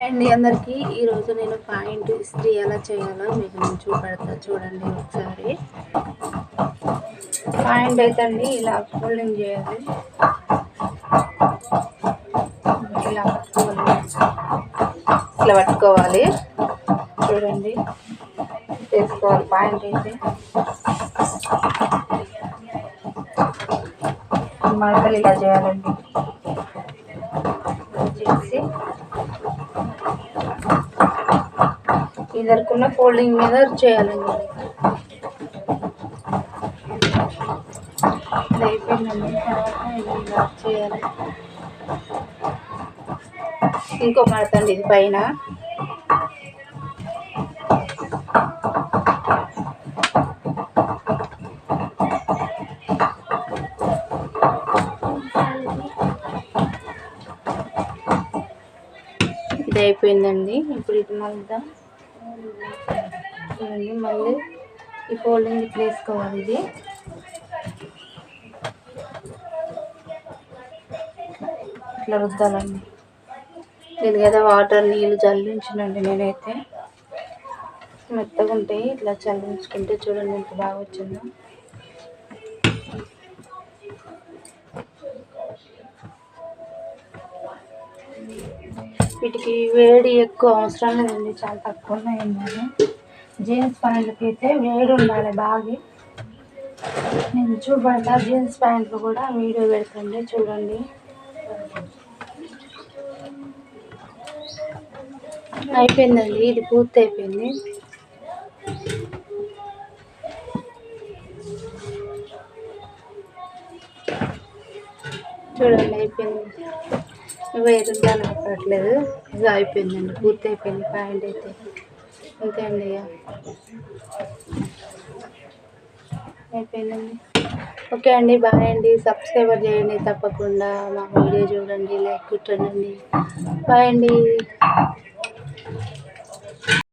అండి అందరికీ ఈరోజు నేను పాయింట్ ఇస్త్రీ ఎలా చేయాలో మీకు నేను చూపెడతా చూడండి ఒకసారి. పాయింట్ అయితే అండి ఇలా ఫోల్డింగ్ చేయాలి, ఇలా పట్టుకోవాలి చూడండి, చేసుకోవాలి. పాయింట్ అయితే మడతలు ఇలా చేయాలండి, చేసి ఇదరుకున్న ఫోల్డింగ్ మీద చేయాలండి. ఇది అయిపోయిందండి. తర్వాత ఇలా చేయాలి. ఇంకో మడతండి ఇది పైన, ఇది అయిపోయిందండి. ఇప్పుడు ఇది మళ్ళీ చూడండి, మళ్ళీ ఈ ఫోల్డింగ్ ఇట్లా వేసుకోవాలి. ఇది ఇట్లా రుద్దాలండి. దీని కదా వాటర్ నీళ్ళు చల్లించినండి నేనైతే, మెత్తగా ఉంటాయి. ఇట్లా చల్లించుకుంటే చూడండి ఎంత బాగా వచ్చిందో. వీటికి వేడి ఎక్కువ అవసరం లేదండి, చాలా తక్కువ ఉన్నాయండి. జీన్స్ ప్యాంట్లకి అయితే వేడి ఉండాలి బాగా. నేను చూపెడతా, జీన్స్ ప్యాంట్లు కూడా వీడియో పెడుతుంది చూడండి. అయిపోయిందండి, ఇది పూర్తి అయిపోయింది. చూడండి అయిపోయింది. వేరు కనపడట్లేదు, ఇది అయిపోయిందండి, పూర్తి అయిపోయింది. ప్యాంట్ అయితే అంతే అండి, అయిపోయిందండి. ఓకే అండి, బాయ్ అండి. సబ్స్క్రైబర్ చేయండి తప్పకుండా, మా వీడియో చూడండి, లైక్ కొట్టండి. బాయ్ అండి.